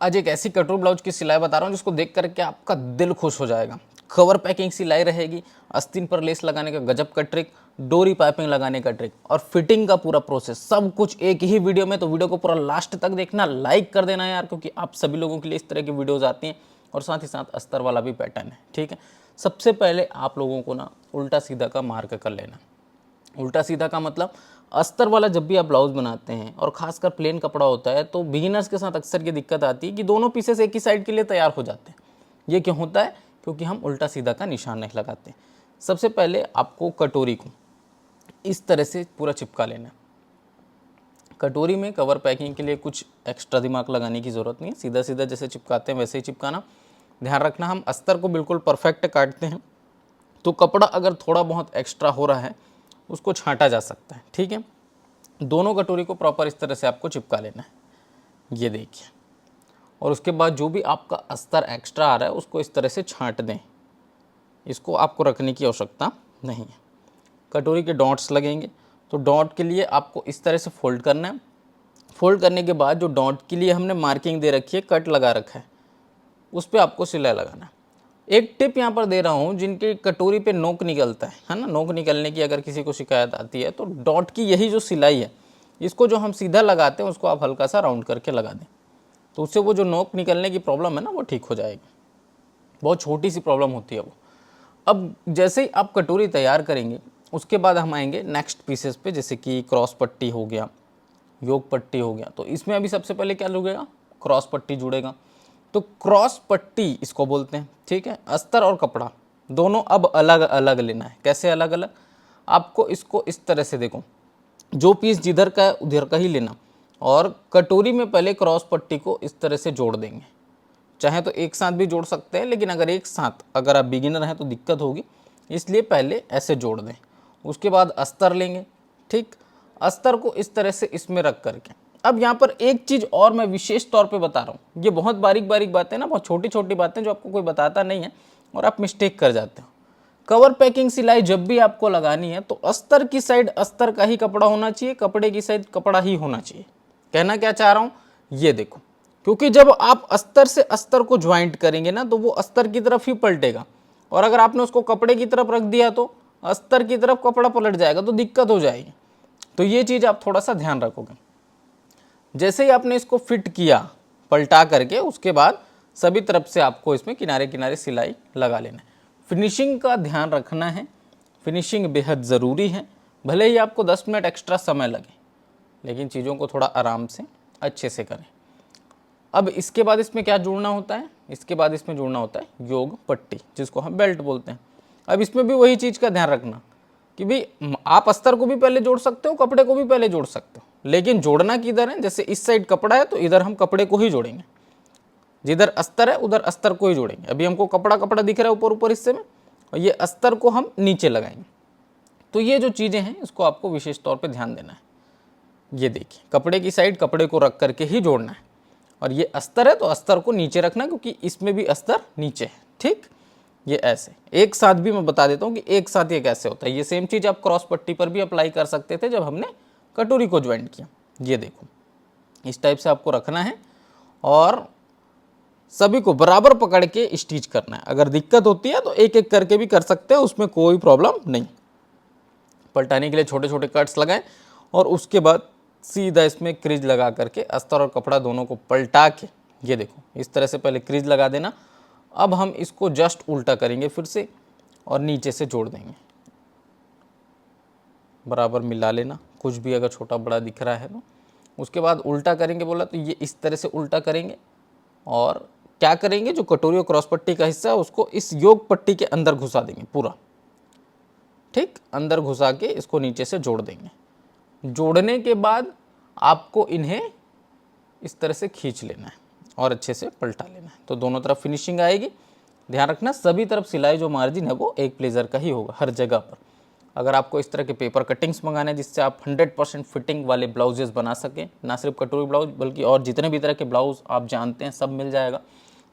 आज एक ऐसी कटोरी ब्लाउज की सिलाई बता रहा हूँ जिसको देख करके आपका दिल खुश हो जाएगा। कवर पैकिंग सिलाई रहेगी, आस्तीन पर लेस लगाने का गजब का ट्रिक, डोरी पाइपिंग लगाने का ट्रिक और फिटिंग का पूरा प्रोसेस, सब कुछ एक ही वीडियो में। तो वीडियो को पूरा लास्ट तक देखना, लाइक कर देना यार, क्योंकि आप सभी लोगों के लिए इस तरह की वीडियोज आती हैं और साथ ही साथ अस्तर वाला भी पैटर्न है। ठीक है, सबसे पहले आप लोगों को ना उल्टा सीधा का मार्क कर लेना। उल्टा सीधा का मतलब अस्तर वाला जब भी आप ब्लाउज बनाते हैं और खासकर प्लेन कपड़ा होता है तो बिगिनर्स के साथ अक्सर ये दिक्कत आती है कि दोनों पीसेस एक ही साइड के लिए तैयार हो जाते हैं। ये क्यों होता है? क्योंकि हम उल्टा सीधा का निशान नहीं लगाते। सबसे पहले आपको कटोरी को इस तरह से पूरा चिपका लेना। कटोरी में कवर पैकिंग के लिए कुछ एक्स्ट्रा दिमाग लगाने की ज़रूरत नहीं है, सीधा सीधा जैसे चिपकाते हैं वैसे ही चिपकाना। ध्यान रखना, हम अस्तर को बिल्कुल परफेक्ट काटते हैं, तो कपड़ा अगर थोड़ा बहुत एक्स्ट्रा हो रहा है उसको छांटा जा सकता है। ठीक है, दोनों कटोरी को प्रॉपर इस तरह से आपको चिपका लेना है, ये देखिए। और उसके बाद जो भी आपका अस्तर एक्स्ट्रा आ रहा है उसको इस तरह से छांट दें, इसको आपको रखने की आवश्यकता नहीं है। कटोरी के डॉट्स लगेंगे, तो डॉट के लिए आपको इस तरह से फोल्ड करना है। फोल्ड करने के बाद जो डॉट के लिए हमने मार्किंग दे रखी है, कट लगा रखा है, उस पर आपको सिलाई लगाना है। एक टिप यहाँ पर दे रहा हूँ, जिनके कटोरी पे नोक निकलता है ना, नोक निकलने की अगर किसी को शिकायत आती है तो डॉट की यही जो सिलाई है, इसको जो हम सीधा लगाते हैं उसको आप हल्का सा राउंड करके लगा दें, तो उससे वो जो नोक निकलने की प्रॉब्लम है ना वो ठीक हो जाएगी। बहुत छोटी सी प्रॉब्लम होती है वो। अब जैसे ही आप कटोरी तैयार करेंगे उसके बाद हम आएंगे नेक्स्ट पीसेस पे, जैसे कि क्रॉस पट्टी हो गया, योग पट्टी हो गया। तो इसमें अभी सबसे पहले क्या जुड़ेगा? क्रॉस पट्टी जुड़ेगा। तो क्रॉस पट्टी इसको बोलते हैं। ठीक है, अस्तर और कपड़ा दोनों अब अलग अलग लेना है। कैसे अलग अलग? आपको इसको इस तरह से देखो, जो पीस जिधर का है उधर का ही लेना, और कटोरी में पहले क्रॉस पट्टी को इस तरह से जोड़ देंगे। चाहे तो एक साथ भी जोड़ सकते हैं, लेकिन अगर एक साथ अगर आप बिगिनर हैं तो दिक्कत होगी, इसलिए पहले ऐसे जोड़ दें। उसके बाद अस्तर लेंगे। ठीक, अस्तर को इस तरह से इसमें रख करके, अब यहाँ पर एक चीज़ और मैं विशेष तौर पे बता रहा हूँ, ये बहुत बारीक बारीक बातें ना, बहुत छोटी छोटी बातें जो आपको कोई बताता नहीं है और आप मिस्टेक कर जाते हो। कवर पैकिंग सिलाई जब भी आपको लगानी है तो अस्तर की साइड अस्तर का ही कपड़ा होना चाहिए, कपड़े की साइड कपड़ा ही होना चाहिए। कहना क्या चाह रहा हूँ ये देखो, क्योंकि जब आप अस्तर से अस्तर को ज्वाइंट करेंगे ना तो वो अस्तर की तरफ ही पलटेगा, और अगर आपने उसको कपड़े की तरफ रख दिया तो अस्तर की तरफ कपड़ा पलट जाएगा, तो दिक्कत हो जाएगी। तो ये चीज़ आप थोड़ा सा ध्यान रखोगे। जैसे ही आपने इसको फिट किया पलटा करके, उसके बाद सभी तरफ से आपको इसमें किनारे किनारे सिलाई लगा लेना है। फिनिशिंग का ध्यान रखना है, फिनिशिंग बेहद ज़रूरी है। भले ही आपको 10 मिनट एक्स्ट्रा समय लगे, लेकिन चीज़ों को थोड़ा आराम से अच्छे से करें। अब इसके बाद इसमें क्या जोड़ना होता है? इसके बाद इसमें जोड़ना होता है योग पट्टी, जिसको हम बेल्ट बोलते हैं। अब इसमें भी वही चीज़ का ध्यान रखना कि भाई आप अस्तर को भी पहले जोड़ सकते हो, कपड़े को भी पहले जोड़ सकते हो, लेकिन जोड़ना किधर है? जैसे इस साइड कपड़ा है तो इधर हम कपड़े को ही जोड़ेंगे, जिधर अस्तर है उधर अस्तर को ही जोड़ेंगे। अभी हमको कपड़ा कपड़ा दिख रहा है ऊपर ऊपर हिस्से में, और ये अस्तर को हम नीचे लगाएंगे। तो ये जो चीज़ें हैं इसको आपको विशेष तौर पे ध्यान देना है। ये देखिए, कपड़े की साइड कपड़े को रख करके ही जोड़ना है, और ये अस्तर है तो अस्तर को नीचे रखना, क्योंकि इसमें भी अस्तर नीचे है। ठीक, ये ऐसे एक साथ भी मैं बता देता हूँ कि एक साथ ये कैसे होता है। ये सेम चीज़ आप क्रॉस पट्टी पर भी अप्लाई कर सकते थे जब हमने कटोरी को ज्वाइंट किया। ये देखो, इस टाइप से आपको रखना है और सभी को बराबर पकड़ के स्टिच करना है। अगर दिक्कत होती है तो एक एक करके भी कर सकते हैं, उसमें कोई प्रॉब्लम नहीं। पलटाने के लिए छोटे छोटे कट्स लगाएं और उसके बाद सीधा इसमें क्रीज लगा करके अस्तर और कपड़ा दोनों को पलटा के, ये देखो इस तरह से पहले क्रीज लगा देना। अब हम इसको जस्ट उल्टा करेंगे फिर से और नीचे से जोड़ देंगे, बराबर मिला लेना, कुछ भी अगर छोटा बड़ा दिख रहा है तो। उसके बाद उल्टा करेंगे बोला तो ये इस तरह से उल्टा करेंगे, और क्या करेंगे, जो कटोरी और क्रॉस पट्टी का हिस्सा है उसको इस योग पट्टी के अंदर घुसा देंगे पूरा। ठीक, अंदर घुसा के इसको नीचे से जोड़ देंगे। जोड़ने के बाद आपको इन्हें इस तरह से खींच लेना है और अच्छे से पलटा लेना है, तो दोनों तरफ फिनिशिंग आएगी। ध्यान रखना, सभी तरफ सिलाई जो मार्जिन है वो एक प्लेजर का ही होगा हर जगह पर। अगर आपको इस तरह के पेपर कटिंग्स मंगाने हैं जिससे आप 100% फिटिंग वाले ब्लाउजेस बना सकें, ना सिर्फ कटोरी ब्लाउज बल्कि और जितने भी तरह के ब्लाउज आप जानते हैं सब मिल जाएगा।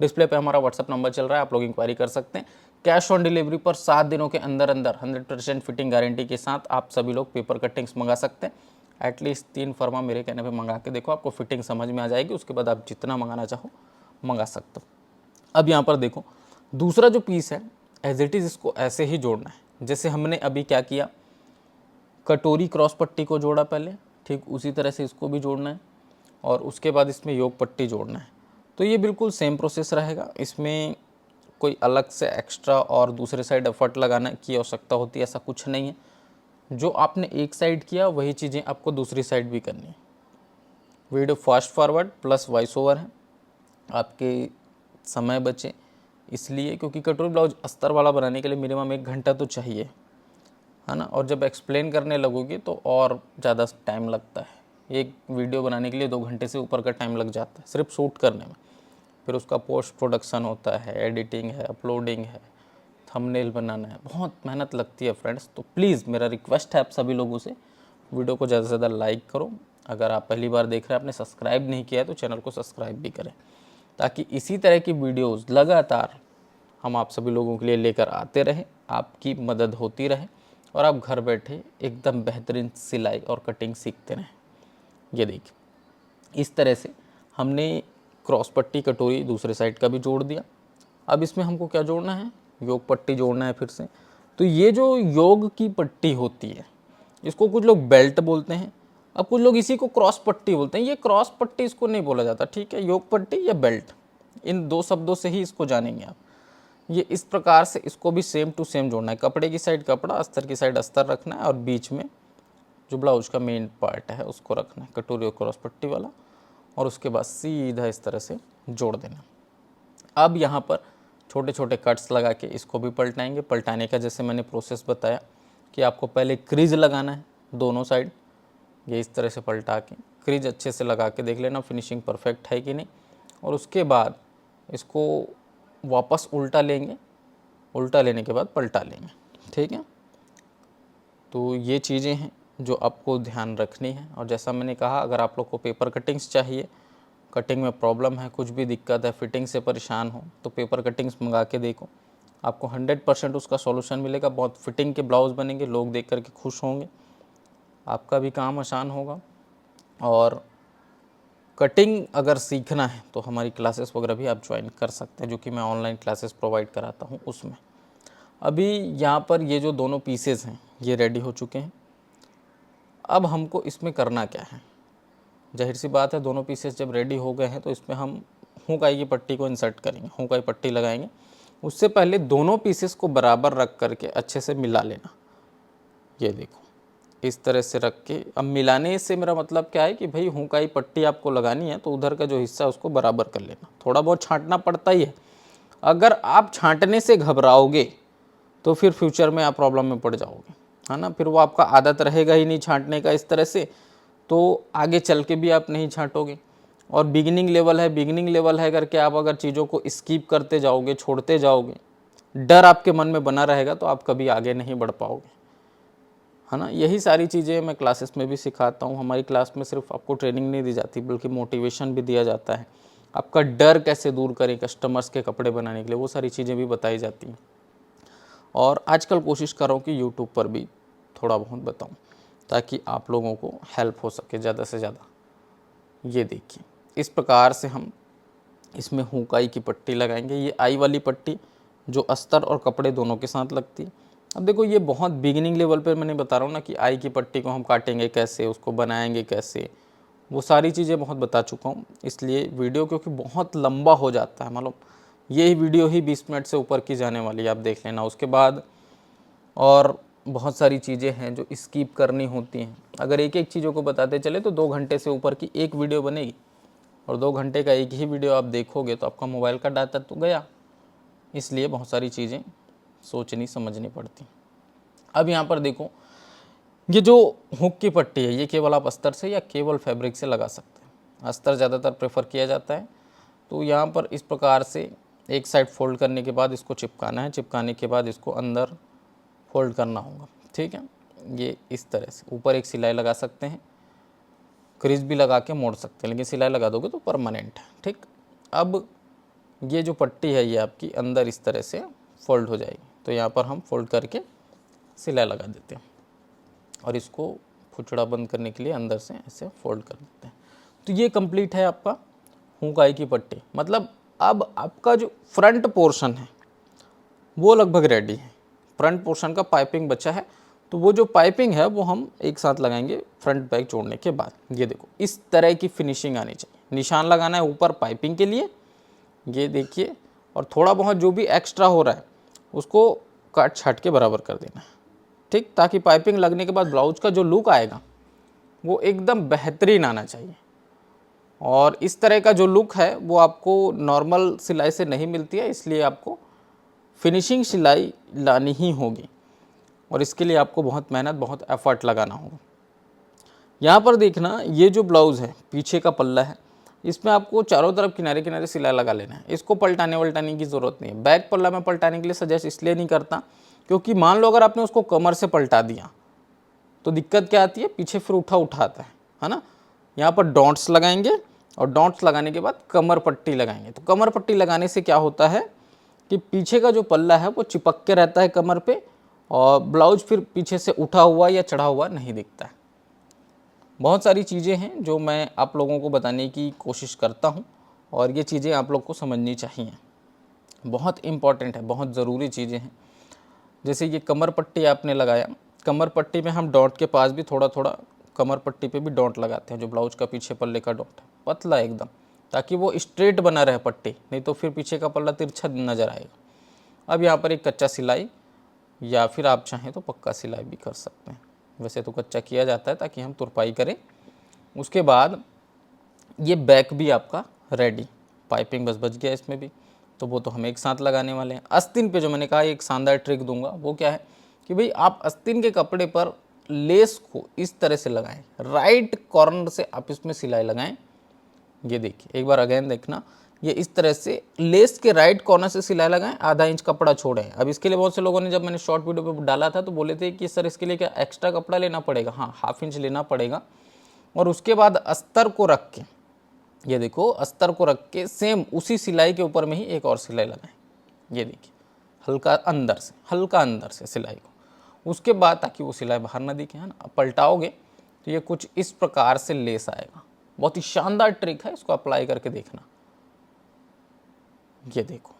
डिस्प्ले पे हमारा व्हाट्सअप नंबर चल रहा है, आप लोग इंक्वायरी कर सकते हैं। कैश ऑन डिलीवरी पर 7 दिनों के अंदर अंदर 100% फिटिंग गारंटी के साथ आप सभी लोग पेपर कटिंग्स मंगा सकते हैं। एटलीस्ट 3 फर्मा मेरे कहने पे मंगा के देखो, आपको फिटिंग समझ में आ जाएगी। उसके बाद आप जितना मंगाना चाहो मंगा सकते हो। अब यहाँ पर देखो दूसरा जो पीस है एज इट इज़ इसको ऐसे ही जोड़ना है जैसे हमने अभी क्या किया, कटोरी क्रॉस पट्टी को जोड़ा पहले, ठीक उसी तरह से इसको भी जोड़ना है और उसके बाद इसमें योग पट्टी जोड़ना है। तो ये बिल्कुल सेम प्रोसेस रहेगा, इसमें कोई अलग से एक्स्ट्रा और दूसरे साइड एफर्ट लगाना की आवश्यकता होती है, ऐसा कुछ नहीं है। जो आपने एक साइड किया वही चीज़ें आपको दूसरी साइड भी करनी है। Video fast forward plus voice over है, आपके समय बचे इसलिए क्योंकि कटोरी ब्लाउज अस्तर वाला बनाने के लिए मिनिमम 1 घंटा तो चाहिए, है ना। और जब एक्सप्लेन करने लगोगे तो और ज़्यादा टाइम लगता है, एक वीडियो बनाने के लिए 2 घंटे से ऊपर का टाइम लग जाता है सिर्फ शूट करने में। फिर उसका पोस्ट प्रोडक्शन होता है, एडिटिंग है, अपलोडिंग है, थंबनेल बनाना है, बहुत मेहनत लगती है फ्रेंड्स। तो प्लीज़ मेरा रिक्वेस्ट है आप सभी लोगों से, वीडियो को ज़्यादा से ज़्यादा लाइक करो। अगर आप पहली बार देख रहे हैं, आपने सब्सक्राइब नहीं किया है तो चैनल को सब्सक्राइब भी करें, ताकि इसी तरह की वीडियोस लगातार हम आप सभी लोगों के लिए लेकर आते रहें, आपकी मदद होती रहे और आप घर बैठे एकदम बेहतरीन सिलाई और कटिंग सीखते रहें। ये देखिए इस तरह से हमने क्रॉस पट्टी कटोरी दूसरे साइड का भी जोड़ दिया। अब इसमें हमको क्या जोड़ना है, योग पट्टी जोड़ना है फिर से। तो ये जो योग की पट्टी होती है इसको कुछ लोग बेल्ट बोलते हैं, अब कुछ लोग इसी को क्रॉस पट्टी बोलते हैं। ये क्रॉस पट्टी इसको नहीं बोला जाता, ठीक है, योग पट्टी या बेल्ट, इन 2 शब्दों से ही इसको जानेंगे आप। ये इस प्रकार से इसको भी सेम टू सेम जोड़ना है, कपड़े की साइड कपड़ा, अस्तर की साइड अस्तर रखना है और बीच में जो ब्लाउज का मेन पार्ट है उसको रखना है कटोरी और क्रॉस पट्टी वाला, और उसके बाद सीधा इस तरह से जोड़ देना। अब यहाँ पर छोटे छोटे कट्स लगा के इसको भी पलटाएंगे। पलटाने का जैसे मैंने प्रोसेस बताया कि आपको पहले क्रीज लगाना है दोनों साइड, ये इस तरह से पलटा के क्रीज अच्छे से लगा के देख लेना फिनिशिंग परफेक्ट है कि नहीं, और उसके बाद इसको वापस उल्टा लेंगे, उल्टा लेने के बाद पलटा लेंगे, ठीक है। तो ये चीज़ें हैं जो आपको ध्यान रखनी है। और जैसा मैंने कहा, अगर आप लोग को पेपर कटिंग्स चाहिए, कटिंग में प्रॉब्लम है, कुछ भी दिक्कत है, फिटिंग से परेशान हो, तो पेपर कटिंग्स मंगा के देखो, आपको 100% उसका सॉल्यूशन मिलेगा। बहुत फिटिंग के ब्लाउज बनेंगे, लोग देख करके खुश होंगे, आपका भी काम आसान होगा। और कटिंग अगर सीखना है तो हमारी क्लासेस वगैरह भी आप ज्वाइन कर सकते हैं, जो कि मैं ऑनलाइन क्लासेस प्रोवाइड कराता हूँ उसमें। अभी यहाँ पर ये जो दोनों पीसेस हैं ये रेडी हो चुके हैं। अब हमको इसमें करना क्या है, जाहिर सी बात है दोनों पीसेस जब रेडी हो गए हैं तो इसमें हम हुकाई की पट्टी को इंसर्ट करेंगे, हुकाई पट्टी लगाएंगे। उससे पहले दोनों पीसेस को बराबर रख करके अच्छे से मिला लेना। ये देखो इस तरह से रख के, अब मिलाने से मेरा मतलब क्या है कि भाई हुकाई पट्टी आपको लगानी है तो उधर का जो हिस्सा है उसको बराबर कर लेना। थोड़ा बहुत छांटना पड़ता ही है, अगर आप छांटने से घबराओगे तो फिर फ्यूचर में आप प्रॉब्लम में पड़ जाओगे, है ना। फिर वो आपका आदत रहेगा ही नहीं छांटने का इस तरह से, तो आगे चल के भी आप नहीं छांटोगे। और बिगिनिंग लेवल है करके आप अगर चीज़ों को स्किप करते जाओगे, छोड़ते जाओगे, डर आपके मन में बना रहेगा, तो आप कभी आगे नहीं बढ़ पाओगे, है ना। यही सारी चीज़ें मैं क्लासेस में भी सिखाता हूँ। हमारी क्लास में सिर्फ आपको ट्रेनिंग नहीं दी जाती बल्कि मोटिवेशन भी दिया जाता है। आपका डर कैसे दूर करें कस्टमर्स के कपड़े बनाने के लिए, वो सारी चीज़ें भी बताई जाती हैं। और आजकल कोशिश कर रहा हूँ कि यूट्यूब पर भी थोड़ा बहुत बताऊँ ताकि आप लोगों को हेल्प हो सके ज़्यादा से ज़्यादा। ये देखिए इस प्रकार से हम इसमें हुकाई की पट्टी लगाएंगे। ये आई वाली पट्टी जो अस्तर और कपड़े दोनों के साथ लगती है। अब देखो ये बहुत बिगिनिंग लेवल पर मैंने बता रहा हूँ ना कि आई की पट्टी को हम काटेंगे कैसे, उसको बनाएंगे कैसे, वो सारी चीज़ें बहुत बता चुका हूँ। इसलिए वीडियो क्योंकि बहुत लंबा हो जाता है, मालूम, यही वीडियो ही 20 मिनट से ऊपर की जाने वाली है, आप देख लेना। उसके बाद और बहुत सारी चीज़ें हैं जो स्किप करनी होती हैं। अगर एक एक चीज़ों को बताते चले तो 2 घंटे से ऊपर की एक वीडियो बनेगी, और 2 घंटे का एक ही वीडियो आप देखोगे तो आपका मोबाइल का डाटा तो गया। इसलिए बहुत सारी चीज़ें सोचनी समझनी पड़ती। अब यहाँ पर देखो ये जो हुक की पट्टी है ये केवल आप अस्तर से या केवल फैब्रिक से लगा सकते हैं। अस्तर ज़्यादातर प्रेफर किया जाता है। तो यहाँ पर इस प्रकार से एक साइड फोल्ड करने के बाद इसको चिपकाना है, चिपकाने के बाद इसको अंदर फोल्ड करना होगा, ठीक है। ये इस तरह से ऊपर एक सिलाई लगा सकते हैं, क्रीज भी लगा के मोड़ सकते हैं, लेकिन सिलाई लगा दोगे तो परमानेंट है, ठीक। अब ये जो पट्टी है ये आपकी अंदर इस तरह से फोल्ड हो जाएगी। तो यहाँ पर हम फोल्ड करके सिलाई लगा देते हैं और इसको फुचड़ा बंद करने के लिए अंदर से ऐसे फोल्ड कर देते हैं। तो ये कंप्लीट है आपका हुकाई की पट्टी। मतलब अब आपका जो फ्रंट पोर्शन है वो लगभग रेडी है, फ्रंट पोर्शन का पाइपिंग बचा है, तो वो जो पाइपिंग है वो हम एक साथ लगाएंगे फ्रंट बैक जोड़ने के बाद। ये देखो इस तरह की फिनिशिंग आनी चाहिए, निशान लगाना है ऊपर पाइपिंग के लिए, ये देखिए, और थोड़ा बहुत जो भी एक्स्ट्रा हो रहा है उसको काट छाट के बराबर कर देना है, ठीक, ताकि पाइपिंग लगने के बाद ब्लाउज का जो लुक आएगा वो एकदम बेहतरीन आना चाहिए। और इस तरह का जो लुक है वो आपको नॉर्मल सिलाई से नहीं मिलती है, इसलिए आपको फिनिशिंग सिलाई लानी ही होगी और इसके लिए आपको बहुत मेहनत, बहुत एफर्ट लगाना होगा। यहाँ पर देखना, ये जो ब्लाउज़ है पीछे का पल्ला है, इसमें आपको चारों तरफ किनारे किनारे सिलाई लगा लेना है, इसको पलटाने वलटाने की ज़रूरत नहीं है। बैक पल्ला में पलटाने के लिए सजेस्ट इसलिए नहीं करता क्योंकि मान लो अगर आपने उसको कमर से पलटा दिया तो दिक्कत क्या आती है, पीछे फिर उठाता है ना। यहाँ पर डॉट्स लगाएंगे और डॉट्स लगाने के बाद कमर पट्टी लगाएंगे। तो कमर पट्टी लगाने से क्या होता है कि पीछे का जो पल्ला है वो चिपक के रहता है कमर पे और ब्लाउज फिर पीछे से उठा हुआ या चढ़ा हुआ नहीं दिखता है। बहुत सारी चीज़ें हैं जो मैं आप लोगों को बताने की कोशिश करता हूँ और ये चीज़ें आप लोग को समझनी चाहिए, बहुत इम्पॉर्टेंट है, बहुत ज़रूरी चीज़ें हैं। जैसे ये कमर पट्टी आपने लगाया, कमर पट्टी में हम डॉट के पास भी थोड़ा थोड़ा कमर पट्टी पे भी डॉट लगाते हैं, जो ब्लाउज का पीछे पल्ले का डॉट है, पतला एकदम, ताकि वो स्ट्रेट बना रहे पट्टी, नहीं तो फिर पीछे का पल्ला तिरछा नज़र आएगा। अब यहाँ पर एक कच्चा सिलाई या फिर आप चाहें तो पक्का सिलाई भी कर सकते हैं, वैसे तो कच्चा किया जाता है ताकि हम तुरपाई करें। उसके बाद ये बैक भी आपका रेडी, पाइपिंग बस बच गया इसमें भी, तो वो तो हम एक साथ लगाने वाले हैं। आस्तीन पे जो मैंने कहा एक शानदार ट्रिक दूंगा, वो क्या है कि भाई आप आस्तीन के कपड़े पर लेस को इस तरह से लगाएं, राइट कॉर्नर से आप इसमें सिलाई लगाएं। ये देखिए एक बार अगेन देखना, ये इस तरह से लेस के राइट कॉर्नर से सिलाई लगाएं, आधा इंच कपड़ा छोड़ें। अब इसके लिए बहुत से लोगों ने, जब मैंने शॉर्ट वीडियो पे डाला था तो बोले थे कि सर इसके लिए क्या एक्स्ट्रा कपड़ा लेना पड़ेगा? हाँ, हाफ इंच लेना पड़ेगा। और उसके बाद अस्तर को रख के, ये देखो अस्तर को रख के सेम उसी सिलाई के ऊपर में ही एक और सिलाई लगाएं। ये देखिए हल्का अंदर से सिलाई को, उसके बाद ताकि वो सिलाई बाहर ना दिखे, है ना। अब पलटाओगे तो ये कुछ इस प्रकार से लेस आएगा। बहुत ही शानदार ट्रिक है, इसको अप्लाई करके देखना। ये देखो,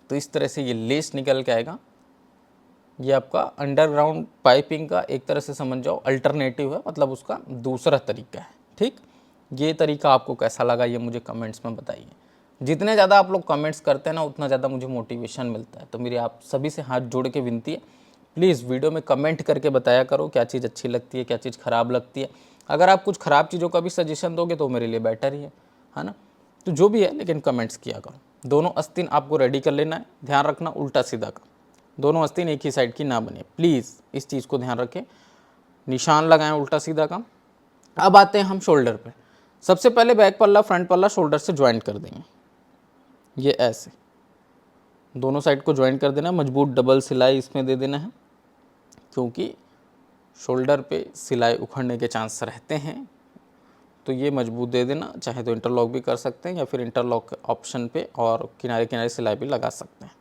तो इस तरह से ये लेस निकल के आएगा। ये आपका अंडरग्राउंड पाइपिंग का एक तरह से समझ जाओ अल्टरनेटिव है, मतलब उसका दूसरा तरीका है, ठीक। ये तरीका आपको कैसा लगा ये मुझे कमेंट्स में बताइए। जितने ज़्यादा आप लोग कमेंट्स करते हैं ना, उतना ज़्यादा मुझे मोटिवेशन मिलता है। तो मेरी आप सभी से हाथ जोड़ के विनती है, प्लीज़ वीडियो में कमेंट करके बताया करो क्या चीज़ अच्छी लगती है, क्या चीज़ ख़राब लगती है। अगर आप कुछ ख़राब चीज़ों का भी सजेशन दोगे तो मेरे लिए बेटर ही है ना। तो जो भी है, लेकिन कमेंट्स किया करो। दोनों आस्तीन आपको रेडी कर लेना है, ध्यान रखना उल्टा सीधा का, दोनों आस्तीन एक ही साइड की ना बने, प्लीज़ इस चीज़ को ध्यान रखें। निशान लगाएं उल्टा सीधा का। अब आते हैं हम शोल्डर पे। सबसे पहले बैक पल्ला फ्रंट पल्ला शोल्डर से ज्वाइंट कर देंगे, ये ऐसे दोनों साइड को ज्वाइंट कर देना। मजबूत डबल सिलाई इसमें दे देना है, क्योंकि शोल्डर पे सिलाई उखड़ने के चांस रहते हैं, तो ये मजबूत दे देना। चाहे तो इंटरलॉक भी कर सकते हैं या फिर इंटरलॉक ऑप्शन पे और किनारे किनारे सिलाई भी लगा सकते हैं,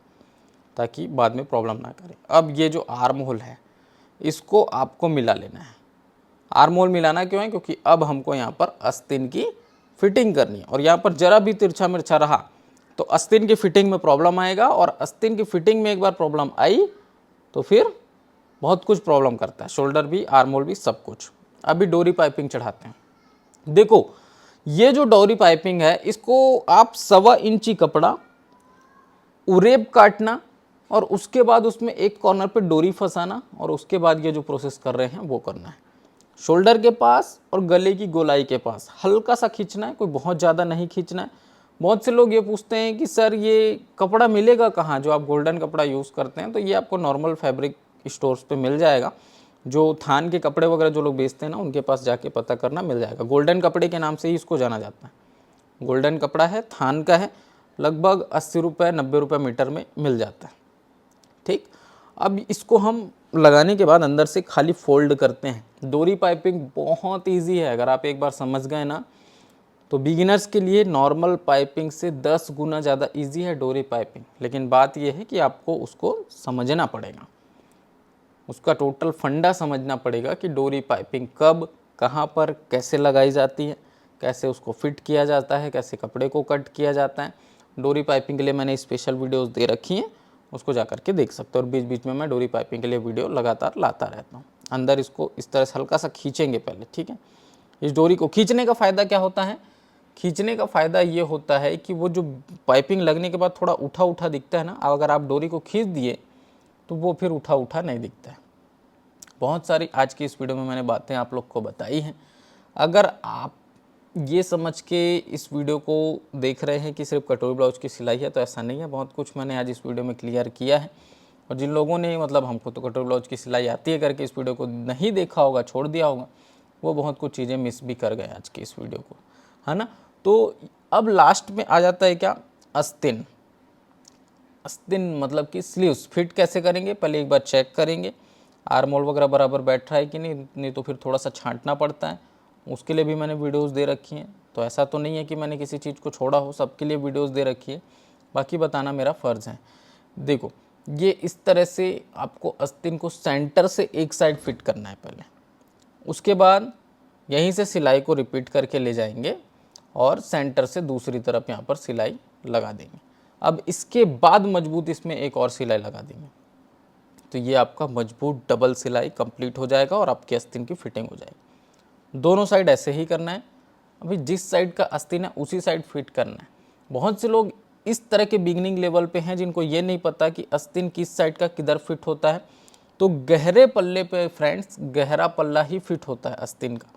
ताकि बाद में प्रॉब्लम ना करे। अब ये जो आर्म होल है इसको आपको मिला लेना है। आर्म होल मिलाना क्यों है? क्योंकि अब हमको यहाँ पर आस्तीन की फिटिंग करनी है, और यहाँ पर जरा भी तिरछा मिर्छा रहा तो आस्तीन की फिटिंग में प्रॉब्लम आएगा, और आस्तीन की फिटिंग में एक बार प्रॉब्लम आई तो फिर बहुत कुछ प्रॉब्लम करता है, शोल्डर भी, आर्म होल भी, सब कुछ। अभी डोरी पाइपिंग चढ़ाते हैं। देखो ये जो डोरी पाइपिंग है, इसको आप 1.25 इंची कपड़ा उरेब काटना और उसके बाद उसमें एक कॉर्नर पे डोरी फंसाना, और उसके बाद ये जो प्रोसेस कर रहे हैं वो करना है। शोल्डर के पास और गले की गोलाई के पास हल्का सा खींचना है, कोई बहुत ज़्यादा नहीं खींचना है। बहुत से लोग ये पूछते हैं कि सर ये कपड़ा मिलेगा कहाँ, जो आप गोल्डन कपड़ा यूज़ करते हैं? तो ये आपको नॉर्मल फैब्रिक स्टोर्स पे मिल जाएगा। जो थान के कपड़े वगैरह जो लोग बेचते हैं ना, उनके पास जाके पता करना, मिल जाएगा। गोल्डन कपड़े के नाम से ही इसको जाना जाता है। गोल्डन कपड़ा है, थान का है, लगभग 80 रुपये 90 रुपये मीटर में मिल जाता है, ठीक। अब इसको हम लगाने के बाद अंदर से खाली फोल्ड करते हैं। डोरी पाइपिंग बहुत इजी है, अगर आप एक बार समझ गए ना तो बिगिनर्स के लिए नॉर्मल पाइपिंग से 10 गुना ज़्यादा इजी है डोरी पाइपिंग। लेकिन बात यह है कि आपको उसको समझना पड़ेगा, उसका टोटल फंडा समझना पड़ेगा कि डोरी पाइपिंग कब, कहाँ पर, कैसे लगाई जाती है, कैसे उसको फिट किया जाता है, कैसे कपड़े को कट किया जाता है। डोरी पाइपिंग के लिए मैंने स्पेशल वीडियोस दे रखी हैं, उसको जा करके देख सकते हो। और बीच बीच में मैं डोरी पाइपिंग के लिए वीडियो लगातार लाता रहता हूँ। अंदर इसको इस तरह से हल्का सा खींचेंगे पहले, ठीक है। इस डोरी को खींचने का फ़ायदा क्या होता है? खींचने का फ़ायदा ये होता है कि वो जो पाइपिंग लगने के बाद थोड़ा उठा उठा दिखता है ना, अगर आप डोरी को खींच दिए तो वो फिर उठा उठा नहीं दिखता है। बहुत सारी आज की इस वीडियो में मैंने बातें आप लोग को बताई हैं। अगर आप ये समझ के इस वीडियो को देख रहे हैं कि सिर्फ कटोरी ब्लाउज की सिलाई है, तो ऐसा नहीं है। बहुत कुछ मैंने आज इस वीडियो में क्लियर किया है। और जिन लोगों ने मतलब हमको तो कटोरी ब्लाउज की सिलाई आती है करके इस वीडियो को नहीं देखा होगा, छोड़ दिया होगा, वो बहुत कुछ चीज़ें मिस भी कर गए आज की इस वीडियो को, है ना। तो अब लास्ट में आ जाता है क्या? आस्तीन। आस्तीन मतलब कि स्लीव्स फिट कैसे करेंगे, पहले एक बार चेक करेंगे आर्म होल वगैरह बराबर बैठ रहा है कि नहीं तो फिर थोड़ा सा छांटना पड़ता है, उसके लिए भी मैंने वीडियोस दे रखी हैं। तो ऐसा तो नहीं है कि मैंने किसी चीज़ को छोड़ा हो, सबके लिए वीडियोस दे रखी है, बाकी बताना मेरा फ़र्ज़ है। देखो, ये इस तरह से आपको आस्तीन को सेंटर से एक साइड फिट करना है पहले, उसके बाद यहीं से सिलाई को रिपीट करके ले जाएंगे और सेंटर से दूसरी तरफ यहाँ पर सिलाई लगा देंगे। अब इसके बाद मजबूत इसमें एक और सिलाई लगा देंगे, तो ये आपका मजबूत डबल सिलाई कंप्लीट हो जाएगा और आपकी आस्तीन की फिटिंग हो जाएगी। दोनों साइड ऐसे ही करना है। अभी जिस साइड का आस्तीन है उसी साइड फिट करना है। बहुत से लोग इस तरह के बिगनिंग लेवल पे हैं जिनको ये नहीं पता कि आस्तीन किस साइड का किधर फिट होता है। तो गहरे पल्ले पे फ्रेंड्स गहरा पल्ला ही फिट होता है आस्तीन का।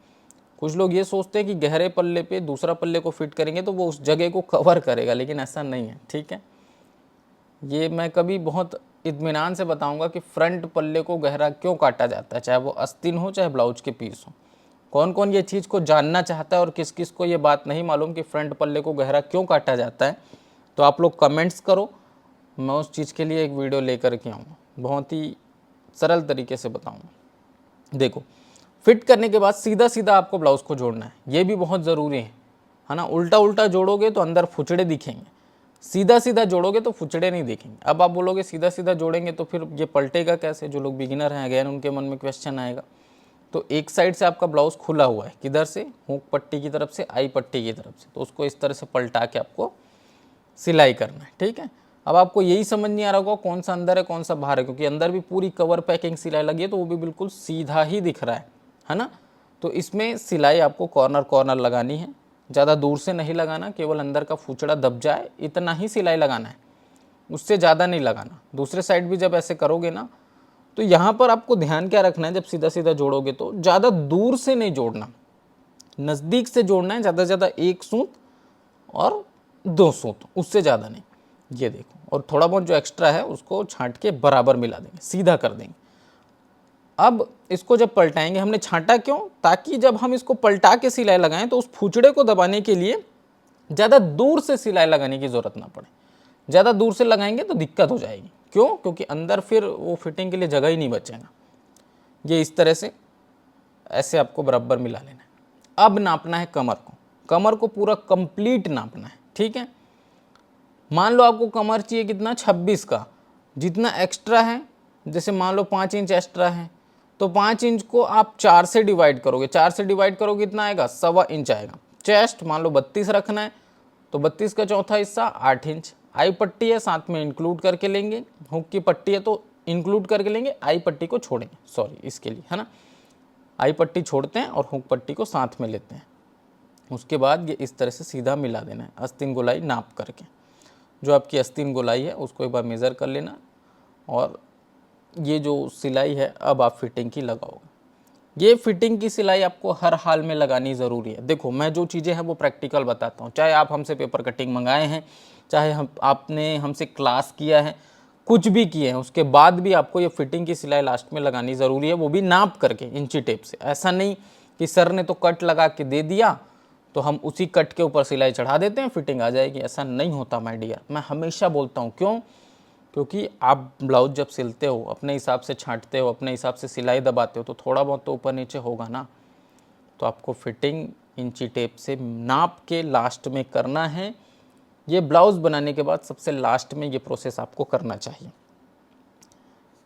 कुछ लोग ये सोचते हैं कि गहरे पल्ले पे दूसरा पल्ले को फिट करेंगे तो वो उस जगह को कवर करेगा, लेकिन ऐसा नहीं है, ठीक है। ये मैं कभी बहुत इत्मीनान से बताऊंगा कि फ्रंट पल्ले को गहरा क्यों काटा जाता है, चाहे वो आस्तीन हो चाहे ब्लाउज के पीस हो। कौन कौन ये चीज़ को जानना चाहता है और किस किस को ये बात नहीं मालूम कि फ्रंट पल्ले को गहरा क्यों काटा जाता है, तो आप लोग कमेंट्स करो, मैं उस चीज़ के लिए एक वीडियो लेकर के आऊँगा, बहुत ही सरल तरीके से बताऊँगा। देखो, फिट करने के बाद सीधा सीधा आपको ब्लाउज़ को जोड़ना है, ये भी बहुत ज़रूरी है ना। उल्टा उल्टा जोड़ोगे तो अंदर फुचड़े दिखेंगे, सीधा सीधा जोड़ोगे तो फुचड़े नहीं दिखेंगे। अब आप बोलोगे सीधा सीधा जोड़ेंगे तो फिर ये पलटेगा कैसे? जो लोग बिगिनर हैं अगेन उनके मन में क्वेश्चन आएगा। तो एक साइड से आपका ब्लाउज़ खुला हुआ है, किधर से? हुक पट्टी की तरफ से, आई पट्टी की तरफ से, तो उसको इस तरह से पलटा के आपको सिलाई करना है, ठीक है। अब आपको यही समझ नहीं आ रहा होगा कौन सा अंदर है कौन सा बाहर है, क्योंकि अंदर भी पूरी कवर पैकिंग सिलाई लगी है तो वो भी बिल्कुल सीधा ही दिख रहा है ना। तो इसमें सिलाई आपको कॉर्नर कॉर्नर लगानी है, ज़्यादा दूर से नहीं लगाना, केवल अंदर का फुचड़ा दब जाए इतना ही सिलाई लगाना है, उससे ज़्यादा नहीं लगाना। दूसरे साइड भी जब ऐसे करोगे ना, तो यहाँ पर आपको ध्यान क्या रखना है, जब सीधा सीधा जोड़ोगे तो ज़्यादा दूर से नहीं जोड़ना, नज़दीक से जोड़ना है, ज़्यादा से ज़्यादा एक सूत और 2 सूत, उससे ज़्यादा नहीं। ये देखो, और थोड़ा बहुत जो एक्स्ट्रा है उसको छांट के बराबर मिला देंगे, सीधा कर देंगे। अब इसको जब पलटाएंगे, हमने छांटा क्यों? ताकि जब हम इसको पलटा के सिलाई लगाएं तो उस फुचड़े को दबाने के लिए ज़्यादा दूर से सिलाई लगाने की ज़रूरत ना पड़े। ज़्यादा दूर से लगाएंगे तो दिक्कत हो जाएगी, क्यों? क्योंकि अंदर फिर वो फिटिंग के लिए जगह ही नहीं बचेगा। ये इस तरह से ऐसे आपको बराबर मिला लेना है। अब नापना है कमर को, कमर को पूरा कंप्लीट नापना है, ठीक है। मान लो आपको कमर चाहिए कितना? 26 का, जितना एक्स्ट्रा है, जैसे मान लो 5 इंच एक्स्ट्रा है तो 5 इंच को आप 4 से डिवाइड करोगे, 4 से डिवाइड करोगे कितना आएगा? 1.25 इंच आएगा। चेस्ट मान लो 32 रखना है तो 32 का चौथा हिस्सा 8 इंच। आई पट्टी है साथ में इंक्लूड करके लेंगे, हुक की पट्टी है तो इंक्लूड करके लेंगे, आई पट्टी को छोड़ेंगे, सॉरी इसके लिए, है ना। आई पट्टी छोड़ते हैं और हुक पट्टी को साथ में लेते हैं। उसके बाद ये इस तरह से सीधा मिला देना है, आस्तीन गोलाई नाप करके। जो आपकी आस्तीन गोलाई है उसको एक बार मेज़र कर लेना, और ये जो सिलाई है अब आप फिटिंग की लगाओगे। ये फिटिंग की सिलाई आपको हर हाल में लगानी ज़रूरी है। देखो, मैं जो चीज़ें हैं वो प्रैक्टिकल बताता हूँ, चाहे आप हमसे पेपर कटिंग मंगाए हैं, चाहे आपने हमसे क्लास किया है, कुछ भी किए हैं, उसके बाद भी आपको ये फिटिंग की सिलाई लास्ट में लगानी ज़रूरी है, वो भी नाप करके इंची टेप से। ऐसा नहीं कि सर ने तो कट लगा के दे दिया तो हम उसी कट के ऊपर सिलाई चढ़ा देते हैं फिटिंग आ जाएगी, ऐसा नहीं होता माय डियर। मैं हमेशा बोलता हूँ, क्यों? क्योंकि आप ब्लाउज जब सिलते हो अपने हिसाब से छांटते हो, अपने हिसाब से सिलाई दबाते हो, तो थोड़ा बहुत तो ऊपर नीचे होगा ना। तो आपको फिटिंग इंची टेप से नाप के लास्ट में करना है। ये ब्लाउज़ बनाने के बाद सबसे लास्ट में ये प्रोसेस आपको करना चाहिए।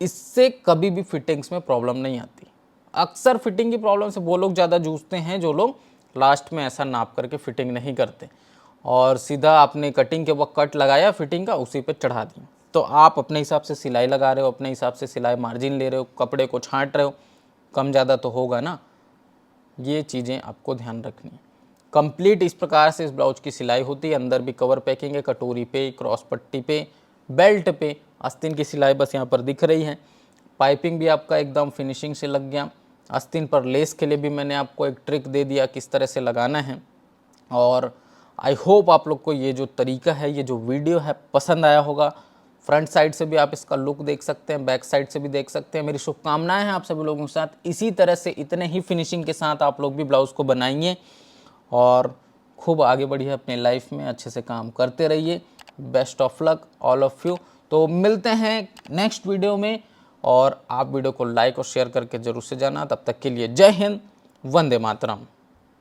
इससे कभी भी फिटिंग्स में प्रॉब्लम नहीं आती। अक्सर फिटिंग की प्रॉब्लम से वो लोग ज़्यादा जूझते हैं जो लोग लास्ट में ऐसा नाप करके फिटिंग नहीं करते। और सीधा आपने कटिंग के वक्त कट लगाया फिटिंग का, उसी पे चढ़ा दिया। तो आप अपने हिसाब से सिलाई लगा रहे हो, अपने हिसाब से सिलाई मार्जिन ले रहे हो, कपड़े को छांट रहे हो, कम ज़्यादा तो होगा ना। ये चीज़ें आपको ध्यान रखनी है। कंप्लीट इस प्रकार से इस ब्लाउज की सिलाई होती है। अंदर भी कवर पैकिंग है, कटोरी पे, क्रॉस पट्टी पे, बेल्ट पे। आस्तीन की सिलाई बस यहाँ पर दिख रही है। पाइपिंग भी आपका एकदम फिनिशिंग से लग गया। आस्तीन पर लेस के लिए भी मैंने आपको एक ट्रिक दे दिया किस तरह से लगाना है। और आई होप आप लोग को ये जो तरीका है, ये जो वीडियो है पसंद आया होगा। फ्रंट साइड से भी आप इसका लुक देख सकते हैं, बैक साइड से भी देख सकते हैं। मेरी शुभकामनाएं हैं आप सभी लोगों के साथ। इसी तरह से इतने ही फिनिशिंग के साथ आप लोग भी ब्लाउज़ को बनाइए और खूब आगे बढ़िए अपने लाइफ में, अच्छे से काम करते रहिए। Best of luck all of you. तो मिलते हैं नेक्स्ट वीडियो में, और आप वीडियो को लाइक और शेयर करके जरूर से जाना। तब तक के लिए जय हिंद, वंदे मातरम।